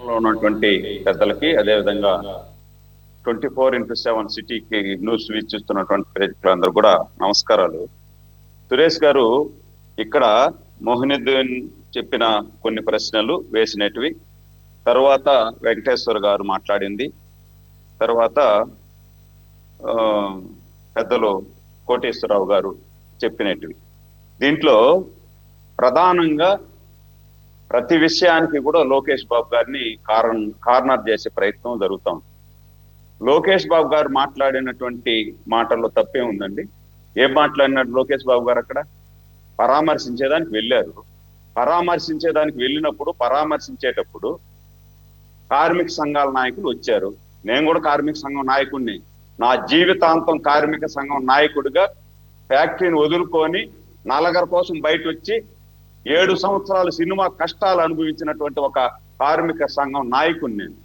లో ఉన్నటువంటి పెద్దలకి, అదేవిధంగా 24x7 సిటీకి న్యూస్ వీక్షిస్తున్నటువంటి ప్రేక్షకులందరూ కూడా నమస్కారాలు. సురేష్ గారు ఇక్కడ మోహినుద్దీన్ చెప్పిన కొన్ని ప్రశ్నలు వేసినటివి, తర్వాత వెంకటేశ్వర్ గారు మాట్లాడింది, తర్వాత పెద్దలు కోటేశ్వరరావు గారు చెప్పినటివి. దీంట్లో ప్రధానంగా ప్రతి విషయానికి కూడా లోకేష్ బాబు గారిని కార్నర్ చేసే ప్రయత్నం జరుగుతాం. లోకేష్ బాబు గారు మాట్లాడినటువంటి మాటల్లో తప్పే ఉందండి. ఏం మాట్లాడినాడు లోకేష్ బాబు గారు? అక్కడ పరామర్శించేదానికి వెళ్ళారు. పరామర్శించేదానికి వెళ్ళినప్పుడు పరామర్శించేటప్పుడు కార్మిక సంఘాల నాయకులు వచ్చారు. నేను కూడా కార్మిక సంఘం నాయకుడిని. నా జీవితాంతం కార్మిక సంఘం నాయకుడిగా ఫ్యాక్టరీని వదులుకొని నలగర కోసం బయట వచ్చి 7 సంవత్సరాలు సినిమా కష్టాలు అనుభవించినటువంటి ఒక కార్మిక సంఘం నాయకుడిని నేను.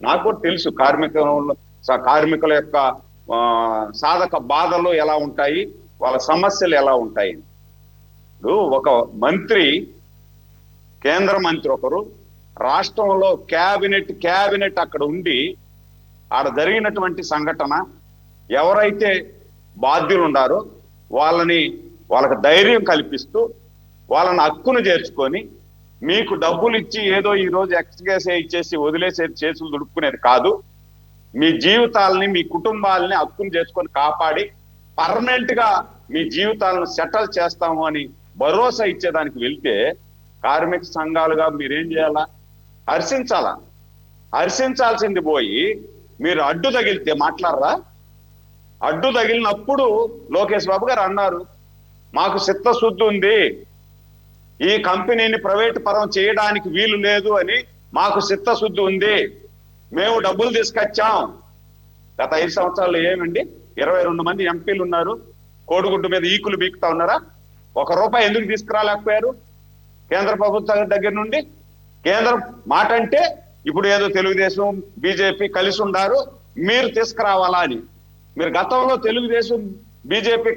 నాకు తెలుసు కార్మికుల యొక్క సాధక బాధలు ఎలా ఉంటాయి, వాళ్ళ సమస్యలు ఎలా ఉంటాయి. ఒక మంత్రి, కేంద్ర మంత్రి ఒకరు రాష్ట్రంలో క్యాబినెట్ అక్కడ ఉండి ఆడ జరిగినటువంటి సంఘటన ఎవరైతే బాధ్యులు ఉన్నారో వాళ్ళకి ధైర్యం కల్పిస్తూ వాళ్ళని హక్కును చేర్చుకొని, మీకు డబ్బులు ఇచ్చి ఏదో ఈ రోజు ఎక్స్గ్రేస్ ఇచ్చేసి వదిలేసేది, చేతులు దుడుపుకునేది కాదు, మీ జీవితాలని మీ కుటుంబాలని హక్కును చేసుకొని కాపాడి పర్మనెంట్ గా మీ జీవితాలను సెటిల్ చేస్తాము అని భరోసా ఇచ్చేదానికి వెళ్తే కార్మిక సంఘాలుగా మీరేం చేయాలా? హర్షించాలా? హర్షించాల్సింది పోయి మీరు అడ్డు తగిలితే మాట్లాడరా? అడ్డు తగిలినప్పుడు లోకేష్ బాబు గారు అన్నారు, మాకు చిత్తశుద్ధి ఉంది, ఈ కంపెనీని ప్రైవేట్ పరం చేయడానికి వీలు లేదు అని మాకు చిత్తశుద్ధి ఉంది, మేము డబ్బులు తీసుకొచ్చాం. గత 5 సంవత్సరాలు ఏమండి 22 మంది ఎంపీలు ఉన్నారు, కోడిగుడ్డు మీద ఈకులు బీకుతా ఉన్నారా? ₹1 ఎందుకు తీసుకురాలేకపోయారు కేంద్ర ప్రభుత్వం దగ్గర నుండి? కేంద్రం మాట అంటే ఇప్పుడు ఏదో తెలుగుదేశం బీజేపీ కలిసి ఉన్నారు, మీరు తీసుకురావాలా అని. మీరు గతంలో తెలుగుదేశం బీజేపీ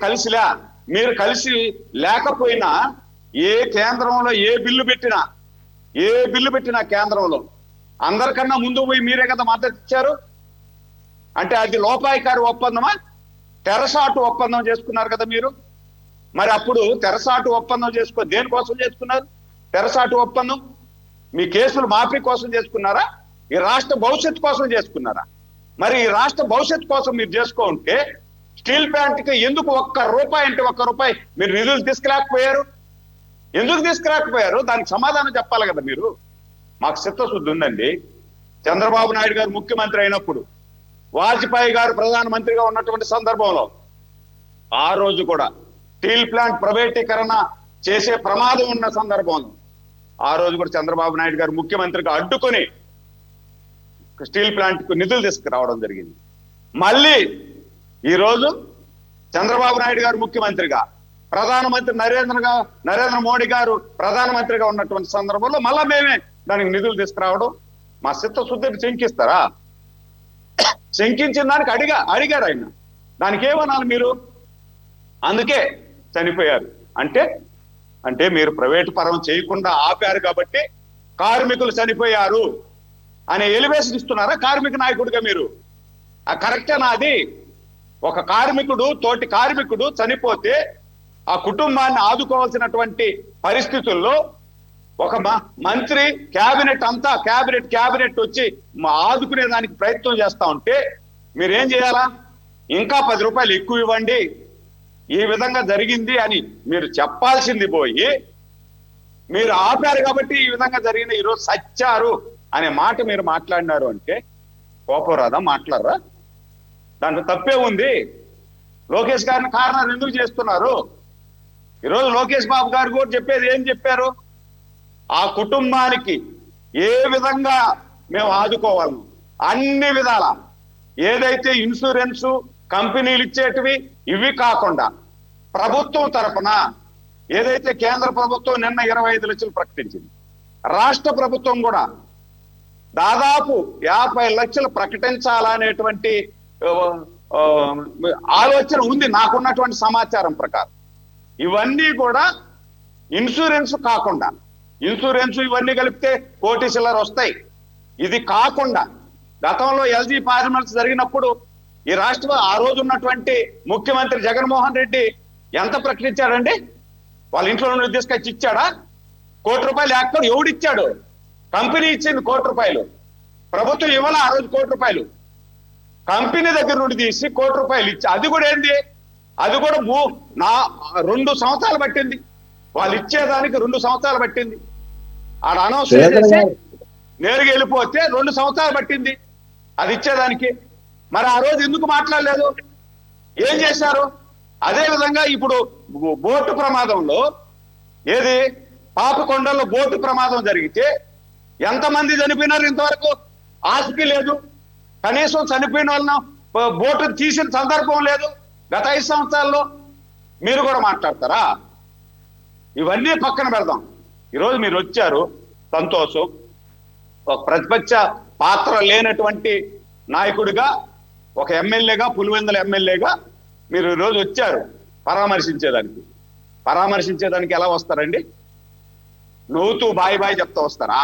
మీరు కలిసి లేకపోయినా ఏ కేంద్రంలో ఏ బిల్లు పెట్టినా కేంద్రంలో అందరికన్నా ముందు పోయి మీరే కదా మద్దతు ఇచ్చారు. అంటే అది లోపాయికారి ఒప్పందమా? తెరసాటు ఒప్పందం చేసుకున్నారు కదా మీరు. మరి అప్పుడు తెరసాటు ఒప్పందం దేనికోసం చేసుకున్నారు? తెరసాటు ఒప్పందం మీ కేసులు మాఫీ కోసం చేసుకున్నారా? ఈ రాష్ట్ర భవిష్యత్తు కోసం చేసుకున్నారా? మరి ఈ రాష్ట్ర భవిష్యత్తు కోసం మీరు చేసుకుంటే స్టీల్ ప్లాంట్కి ఎందుకు ₹1 మీరు నిధులు తీసుకురాకపోయారు? ఎందుకు తీసుకురాకపోయారు? దానికి సమాధానం చెప్పాలి కదా మీరు. మాకు చిత్తశుద్ధి ఉందండి. చంద్రబాబు నాయుడు గారు ముఖ్యమంత్రి అయినప్పుడు, వాజ్పేయి గారు ప్రధానమంత్రిగా ఉన్నటువంటి సందర్భంలో ఆ రోజు కూడా స్టీల్ ప్లాంట్ ప్రైవేటీకరణ చేసే ప్రమాదం ఉన్న సందర్భంలో ఆ రోజు కూడా చంద్రబాబు నాయుడు గారు ముఖ్యమంత్రిగా అడ్డుకొని స్టీల్ ప్లాంట్ కు నిధులు తీసుకురావడం జరిగింది. మళ్ళీ ఈరోజు చంద్రబాబు నాయుడు గారు ముఖ్యమంత్రిగా, ప్రధానమంత్రి నరేంద్ర మోడీ గారు ప్రధానమంత్రిగా ఉన్నటువంటి సందర్భంలో మళ్ళా మేమే దానికి నిధులు తీసుకురావడం మా చిత్తశుద్ధిని శంకిస్తారా? శంకించిన దానికి అడిగారు ఆయన. దానికి ఏమనాలి మీరు? అందుకే చనిపోయారు అంటే మీరు ప్రైవేటు పరం చేయకుండా ఆపారు కాబట్టి కార్మికులు చనిపోయారు అనే ఎలివేషన్ ఇస్తున్నారా కార్మిక నాయకుడిగా మీరు? ఆ కరెక్టేనా అది? ఒక తోటి కార్మికుడు చనిపోతే ఆ కుటుంబాన్ని ఆదుకోవాల్సినటువంటి పరిస్థితుల్లో ఒక మంత్రి క్యాబినెట్ వచ్చి ఆదుకునే దానికి ప్రయత్నం చేస్తా ఉంటే మీరేం చేయాలా? ఇంకా ₹10 ఎక్కువ ఇవ్వండి, ఈ విధంగా జరిగింది అని మీరు చెప్పాల్సింది పోయి, మీరు ఆపారు కాబట్టి ఈ విధంగా జరిగింది, ఈరోజు సచ్చారు అనే మాట మీరు మాట్లాడినారు అంటే కోపం రాదా? మాట్లాడరా? దాంట్లో తప్పే ఉంది. లోకేష్ గారిని కార్నర్ ఎందుకు చేస్తున్నారు? ఈరోజు లోకేష్ బాబు గారు కూడా చెప్పేది ఏం చెప్పారు? ఆ కుటుంబానికి ఏ విధంగా మేము ఆదుకోవాలను అన్ని విధాల, ఏదైతే ఇన్సూరెన్స్ కంపెనీలు ఇచ్చేటివి ఇవి కాకుండా ప్రభుత్వం తరఫున ఏదైతే కేంద్ర ప్రభుత్వం నిన్న 25 లక్షలు ప్రకటించింది, రాష్ట్ర ప్రభుత్వం కూడా దాదాపు 50 లక్షలు ప్రకటించాలనేటువంటి ఆలోచన ఉంది నాకున్నటువంటి సమాచారం ప్రకారం. ఇవన్నీ కూడా ఇన్సూరెన్స్ కాకుండా, ఇన్సూరెన్స్ ఇవన్నీ కలిపితే కోటి చిల్లర వస్తాయి. ఇది కాకుండా గతంలో ఎల్జీ పార్లమెంట్స్ జరిగినప్పుడు ఈ రాష్ట్ర ఆ రోజు ఉన్నటువంటి ముఖ్యమంత్రి జగన్మోహన్ రెడ్డి ఎంత ప్రకటించాడండి? వాళ్ళ ఇంట్లో నుండి తీసుకొచ్చి ఇచ్చాడా? ₹1 లేకపోతే ఎవడిచ్చాడు? కంపెనీ ఇచ్చింది ₹1. ప్రభుత్వం ఇవ్వాల ఆ రోజు ₹1. కంపెనీ దగ్గర నుండి తీసి ₹1 ఇచ్చి, అది కూడా ఏంది, అది కూడా 2 సంవత్సరాలు పట్టింది. వాళ్ళు ఇచ్చేదానికి 2 సంవత్సరాలు పట్టింది. ఆడ అనౌన్స్ చేసేసి నేరుగా వెళ్ళిపోతే 2 సంవత్సరాలు పట్టింది అది ఇచ్చేదానికి. మరి ఆ రోజు ఎందుకు మాట్లాడలేదు? ఏం చేశారు? అదే విధంగా ఇప్పుడు బోటు ప్రమాదంలో, ఏది పాపకొండలో బోటు ప్రమాదం జరిగితే ఎంతమంది చనిపోయినారు? ఇంతవరకు ఆస్తి లేదు. కనీసం చనిపోయిన వాళ్ళను బోటు తీసిన సందర్భం లేదు గత 5 సంవత్సరాల్లో. మీరు కూడా మాట్లాడతారా? ఇవన్నీ పక్కన పెడదాం. ఈరోజు మీరు వచ్చారు, సంతోషం. ఒక ప్రతిపక్ష పాత్ర లేనటువంటి నాయకుడిగా, ఒక ఎమ్మెల్యేగా, పులివెందుల ఎమ్మెల్యేగా మీరు ఈరోజు వచ్చారు పరామర్శించేదానికి. పరామర్శించేదానికి ఎలా వస్తారండి? నవ్వుతూ బాయ్ బాయ్ చెప్తా వస్తారా?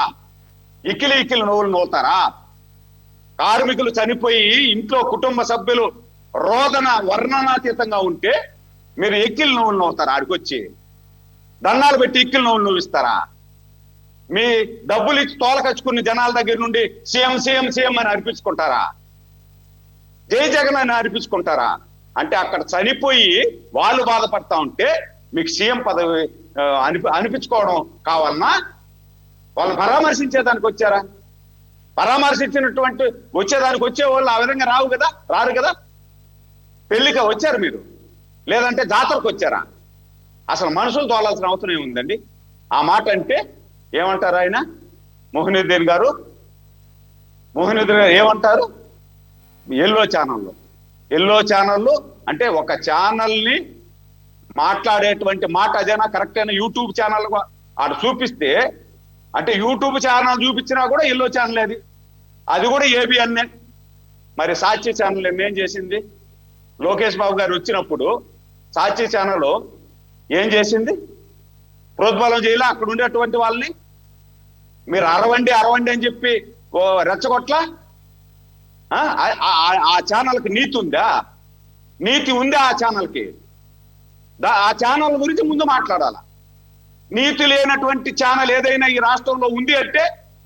ఇకిలి ఇకిలి నవ్వులు నవ్వుతారా? కార్మికులు చనిపోయి ఇంట్లో కుటుంబ సభ్యులు రోదన వర్ణనాతీతంగా ఉంటే మీరు ఎక్కిలి నవ్వులు నవ్వుతారా? ఆడికొచ్చి దండాలు పెట్టి ఇక్కిలి నవ్వులు నవ్విస్తారా? మీ డబ్బులు ఇచ్చి తోలకచ్చుకుని జనాల దగ్గర నుండి సీఎం సీఎం సీఎం అని అర్పించుకుంటారా? జై జగన్ అని అర్పించుకుంటారా? అంటే అక్కడ చనిపోయి వాళ్ళు బాధపడతా ఉంటే మీకు సీఎం పదవి అనిపించుకోవడం కావాలన్నా? వాళ్ళని పరామర్శించేదానికి వచ్చారా? పరామర్శించినటువంటి వచ్చేదానికి వచ్చే వాళ్ళు ఆ విధంగా రారు కదా. పెళ్లికి వచ్చారు మీరు, లేదంటే జాతరకు వచ్చారా? అసలు మనుషులు తోలాల్సిన అవసరం ఏముందండి? ఆ మాట అంటే ఏమంటారు ఆయన? మొహినుద్దీన్ గారు ఏమంటారు? ఎల్లో ఛానల్లో అంటే ఒక ఛానల్ని మాట్లాడేటువంటి మాట అదేనా కరెక్ట్ అయినా? యూట్యూబ్ ఛానల్ ఆడ చూపిస్తే, అంటే యూట్యూబ్ ఛానల్ చూపించినా కూడా ఎల్లో ఛానల్ అది కూడా ఏబిఎన్ఏ. మరి సాక్షి ఛానల్ ఏం చేసింది? లోకేష్ బాబు గారు వచ్చినప్పుడు సాక్షి ఛానల్ ఏం చేసింది? ప్రోద్బలం చేయాల అక్కడ ఉండేటువంటి వాళ్ళని. మీరు అరవండి అని చెప్పి రెచ్చగొట్ల. ఆ ఛానల్కి నీతి ఉందా? నీతి ఉందా ఆ ఛానల్కి? ఆ ఛానల్ గురించి ముందు మాట్లాడాల. నీతి లేనటువంటి ఛానల్ ఏదైనా ఈ రాష్ట్రంలో ఉంది అంటే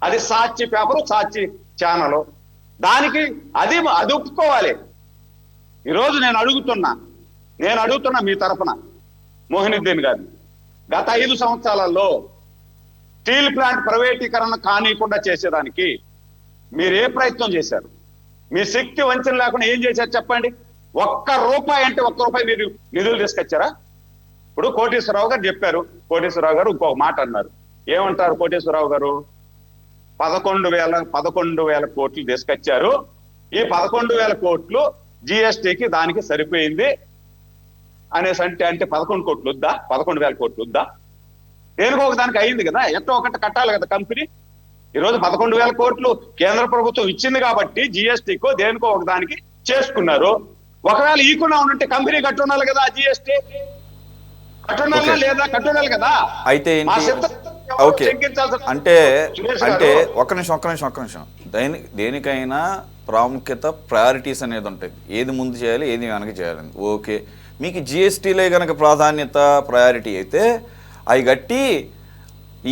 అది సాక్షి పేపరు, సాక్షి ఛానల్. దానికి అది ఒప్పుకోవాలి. ఈరోజు నేను అడుగుతున్నా మీ తరఫున మొహినుద్దీన్ గారిని, గత 5 సంవత్సరాలలో స్టీల్ ప్లాంట్ ప్రైవేటీకరణ కానీయకుండా చేసేదానికి మీరు ఏ ప్రయత్నం చేశారు? మీ శక్తి వంచన లేకుండా ఏం చేశారు చెప్పండి? ₹1 అంటే ₹1 మీరు నిధులు తీసుకొచ్చారా? ఇప్పుడు కోటేశ్వరరావు గారు చెప్పారు. కోటేశ్వరరావు గారు ఇంకొక మాట అన్నారు. ఏమంటారు కోటేశ్వరరావు గారు? 11,000 కోట్లు తీసుకొచ్చారు. ఈ 11,000 కోట్లు జిఎస్టీకి దానికి సరిపోయింది అనేసి అంటే 11 కోట్లు వద్దా? 11,000 కోట్లు వద్దా? దేనికో ఒక దానికి అయింది కదా, ఎట్టో ఒకటి కట్టాలి కదా కంపెనీ. ఈరోజు 11,000 కోట్లు కేంద్ర ప్రభుత్వం ఇచ్చింది కాబట్టి జిఎస్టీకో దేనికో ఒక దానికి చేసుకున్నారు. ఒకవేళ ఈకున్నా ఉంటే కంపెనీ కట్టున్నారు కదా, జిఎస్టీ కట్టున్నారా లేదా? కట్టున్నారు కదా. అయితే ఓకే, అంటే ఒక్క నిమిషం. దేనికైనా ప్రాముఖ్యత, ప్రయారిటీస్ అనేది ఉంటాయి. ఏది ముందు చేయాలి, ఏది వెనక చేయాలని. ఓకే, మీకు జిఎస్టీలే కనుక ప్రాధాన్యత, ప్రయారిటీ అయితే అవి గట్టి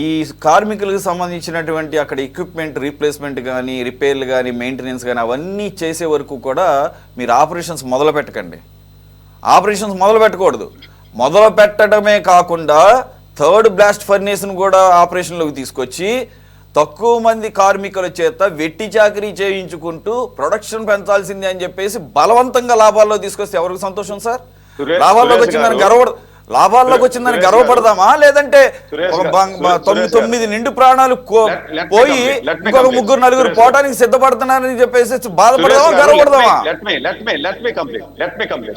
ఈ కార్మికులకు సంబంధించినటువంటి అక్కడ ఎక్విప్మెంట్ రీప్లేస్మెంట్ కానీ, రిపేర్లు కానీ, మెయింటెనెన్స్ కానీ అవన్నీ చేసే వరకు కూడా మీరు ఆపరేషన్స్ మొదలు పెట్టకండి. ఆపరేషన్స్ మొదలు పెట్టకూడదు. మొదలు పెట్టడమే కాకుండా థర్డ్ బ్లాస్ట్ ఫర్నేస్ను కూడా ఆపరేషన్లోకి తీసుకొచ్చి తక్కువ మంది కార్మికుల చేత వెట్టి చాకరీ చేయించుకుంటూ ప్రొడక్షన్ పెంచాల్సిందే అని చెప్పేసి బలవంతంగా లాభాల్లో తీసుకొస్తే ఎవరికి సంతోషం సార్? లాభాల్లోకి వచ్చిందని గర్వపడదామా? లేదంటే 9 నిండు ప్రాణాలు పోయి ఇంకొక 3-4 పోవడానికి సిద్ధపడుతున్నారని చెప్పేసి బాధపడదామా, గర్వపడదామా?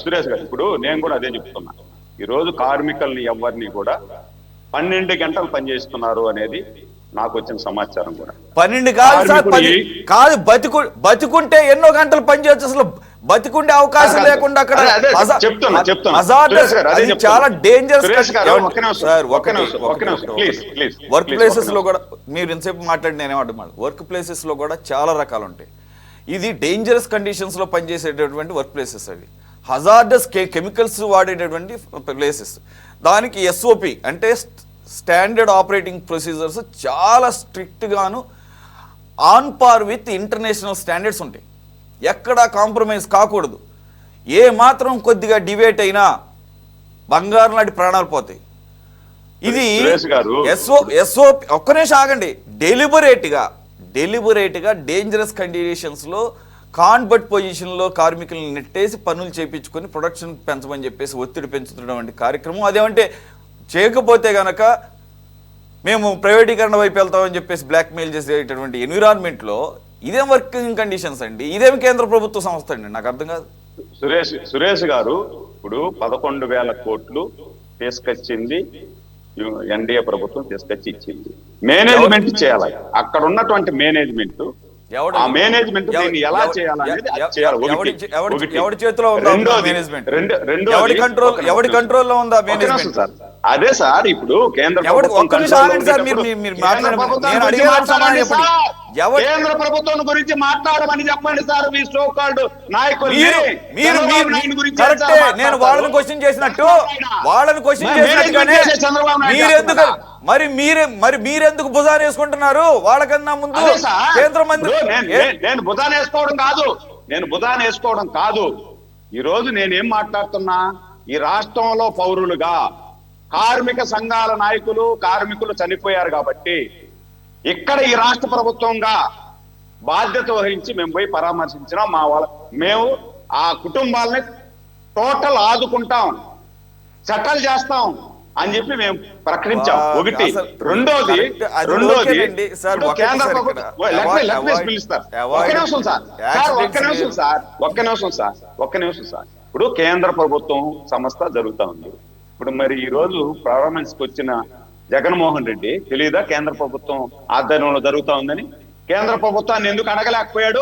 సురేష్ గారు, ఇప్పుడు నేను కూడా అదే చెప్తున్నా. ఈ రోజు కార్మికుల్ని ఎవరిని కూడా 12 గంటలు పనిచేస్తున్నారు అనేది నాకు వచ్చిన సమాచారం కూడా. 12 కాదు సార్, కాదు బతుకుంటే ఎన్నో గంటలు పనిచేయచ్చు. అసలు బతికుండే అవకాశం లేకుండా అక్కడ చెప్తున్నా hazardous, అది చాలా డేంజరస్. వర్క్ ప్లేసెస్ లో కూడా మీరు ఇంతసేపు మాట్లాడి నేనేమంటున్నాను, వర్క్ ప్లేసెస్ లో కూడా చాలా రకాలు ఉంటాయి. ఇది డేంజరస్ కండిషన్స్ లో పనిచేసేటటువంటి వర్క్ ప్లేసెస్, అవి హజార్డస్ కెమికల్స్ వాడేటటువంటి ప్లేసెస్. దానికి ఎస్ఓపి అంటే స్టాండర్డ్ ఆపరేటింగ్ ప్రొసీజర్స్ చాలా స్ట్రిక్ట్గాను on par with international standards ఉంటాయి. ఎక్కడా కాంప్రమైజ్ కాకూడదు. ఏ మాత్రం కొద్దిగా డివేట్ అయినా బంగారం లాంటి ప్రాణాలు పోతాయి. ఇది ఎస్ఓపి ఒక్క నిమిషం ఆగండి. డెలిబరేట్గా డేంజరస్ కండిషన్స్లో కాన్బట్ పొజిషన్లో కార్మికులను నెట్టేసి పనులు చేయించుకొని ప్రొడక్షన్ పెంచమని చెప్పేసి ఒత్తిడి పెంచుతున్నటువంటి కార్యక్రమం. అదేమంటే చేయకపోతే గనక మేము ప్రైవేటీకరణ వైపు వెళ్తామని చెప్పేసి బ్లాక్మెయిల్ చేసేటటువంటి ఎన్విరాన్మెంట్లో ఇదేం వర్కింగ్ కండిషన్స్ అండి? ఇదేం కేంద్ర ప్రభుత్వ సంస్థ అండి? నాకు అర్థం కాదు. సురేష్ గారు, ఇప్పుడు 11,000 కోట్లు తీసుకొచ్చింది ఎన్డీఏ ప్రభుత్వం, తీసుకొచ్చి ఇచ్చింది. మేనేజ్మెంట్ చేయాలి. అక్కడ ఉన్నటువంటి మేనేజ్మెంట్, ఆ మేనేజ్మెంట్ దీన్ని ఎలా చేయాలనేది ఎవరి చేతిలో ఉందా మేనేజ్మెంట్? ఎవరి కంట్రోల్లో ఉందా మేనేజ్మెంట్? అదే సార్, ఇప్పుడు కేంద్ర కేంద్ర ప్రభుత్వం గురించి మాట్లాడమని చెప్పండి సార్. మీ సో కాల్డ్ నాయకులు నేను వాళ్ళని క్వశ్చన్ చేసినట్టు మీరెందుకు భుజాన్ని వేసుకుంటున్నారు? వాళ్ళకన్నా ముందు కేంద్ర మంత్రి. నేను భుజాన్ని వేసుకోవడం కాదు. ఈ రోజు నేనేం మాట్లాడుతున్నా, ఈ రాష్ట్రంలో పౌరులుగా కార్మిక సంఘాల నాయకులు, కార్మికులు చనిపోయారు కాబట్టి ఇక్కడ ఈ రాష్ట్ర ప్రభుత్వంగా బాధ్యత వహించి మేము పోయి పరామర్శించినాం. మేము ఆ కుటుంబాలని టోటల్ ఆదుకుంటాం, సెటిల్ చేస్తాం అని చెప్పి మేము ప్రకటించాం. ఒకటి. రెండోది కేంద్ర ప్రభుత్వం ఒక్క నిమిషం సార్. ఇప్పుడు కేంద్ర ప్రభుత్వం సంస్థ జరుగుతా ఉంది. ఇప్పుడు మరి ఈ రోజు ప్రారంభించుకు వచ్చిన జగన్మోహన్ రెడ్డి తెలీదా కేంద్ర ప్రభుత్వం ఆధ్వర్యంలో జరుగుతా ఉందని? కేంద్ర ప్రభుత్వాన్ని ఎందుకు అడగలేకపోయాడు?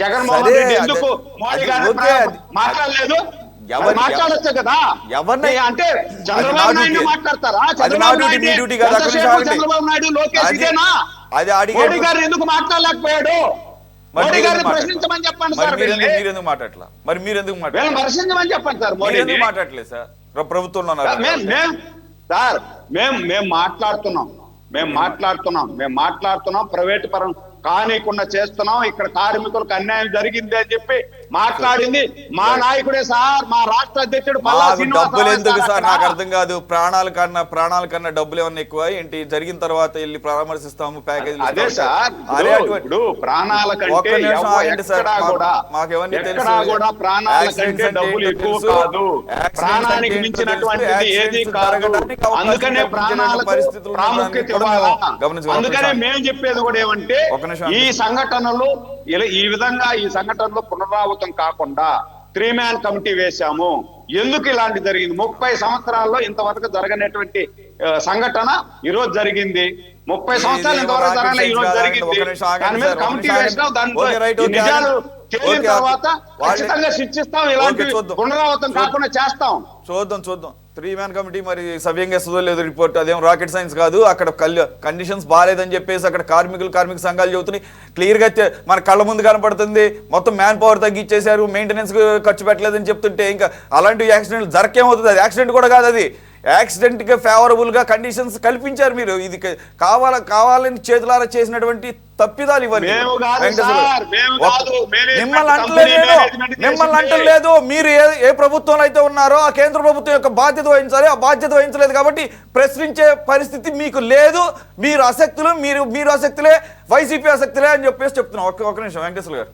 జగన్మోహన్ రెడ్డి ఎందుకు మోడీ గారిని మాట్లాడలేదు? మాట్లాడచ్చు కదా. అంటే చంద్రబాబు నాయుడు మాట్లాడతారా? చంద్రబాబు నాయుడు లోకేష్ ఇదేనా? మోడీ గారు ఎందుకు మాట్లాడలేకపోయాడు? మోడీ గారిని ప్రశ్నించమని చెప్పండి సార్. మీరెందుకు మాట్లాడలా? మరి మీరెందుకు ప్రశ్నించమని చెప్పండి సార్. మోడీ మాట్లాడలేదు సార్ ప్రభుత్వంలో సార్. మేము మాట్లాడుతున్నాం ప్రైవేట్ పరం కానీకుండా చేస్తున్నాం. ఇక్కడ కార్మికులకు అన్యాయం జరిగింది అని చెప్పి మాట్లాడింది మా నాయకుడే సార్, మా రాష్ట్ర అధ్యక్షుడు. డబ్బులు ఎందుకు సార్? నాకు అర్థం కాదు. ప్రాణాల కన్నా డబ్బులు ఏమన్నా ఎక్కువ ఏంటి? జరిగిన తర్వాత వెళ్ళి పరామర్శిస్తాము, ప్యాకేజ్. అదే సార్, ఇప్పుడు ప్రాణాల కంటే మాకెవన్నీ తెలుసు, ప్రాణాల కంటే డబ్బులు ఎక్కువ కాదు, ప్రాణానికి మించినటువంటిది ఏది కాదు. అందుకనే ప్రాణాలకు ప్రాముఖ్యత ఇవ్వాలా. అందుకనే మేము చెప్పేది కూడా ఏమంటే, ఈ సంఘటనలు ఈ సంఘటనలో పునరావృతం కాకుండా 3-man కమిటీ వేశాము. ఎందుకు ఇలాంటి జరిగింది? 30 సంవత్సరాల్లో ఇంతవరకు జరగనటువంటి సంఘటన ఈ రోజు జరిగింది. 30 సంవత్సరాలు ఇంతవరకు జరగలే, ఈ రోజు జరిగింది. దాని మీద కమిటీ వేసినాం. దాంట్లో నిజాలు తేలిన తర్వాత ఖచ్చితంగా శిక్షిస్తాం. ఇలాంటి పునరావృతం కాకుండా చేస్తాం. చూద్దాం 3-man కమిటీ మరి సవ్యంగా ఇస్తుందో లేదో రిపోర్ట్. అదేం రాకెట్ సైన్స్ కాదు. అక్కడ కండిషన్స్ బాగాలేదని చెప్పేసి అక్కడ కార్మిక సంఘాలు చెబుతున్నాయి. క్లియర్గా మన కళ్ళ ముందు కనపడుతుంది. మొత్తం మ్యాన్ పవర్ తగ్గించేశారు, మెయింటెనెన్స్ ఖర్చు పెట్టలేదని చెప్తుంటే ఇంకా అలాంటి యాక్సిడెంట్ జరకేమవుతుంది? అది యాక్సిడెంట్ కూడా కాదు, అది యాక్సిడెంట్గా ఫేవరబుల్గా కండిషన్స్ కల్పించారు మీరు. ఇది కావాలని చేతులారా చేసినటువంటి తప్పిదాలు ఇవన్నీ. మిమ్మల్ని అంటలేదు. మీరు ఏ ప్రభుత్వంలో అయితే ఉన్నారో ఆ కేంద్ర ప్రభుత్వం యొక్క బాధ్యత వహించాలి. ఆ బాధ్యత వహించలేదు కాబట్టి ప్రశ్నించే పరిస్థితి మీకు లేదు. మీరు ఆసక్తులే, వైసీపీ ఆసక్తులే అని చెప్పేసి చెప్తున్నాం. ఒక నిమిషం వెంకటేశ్వర గారు.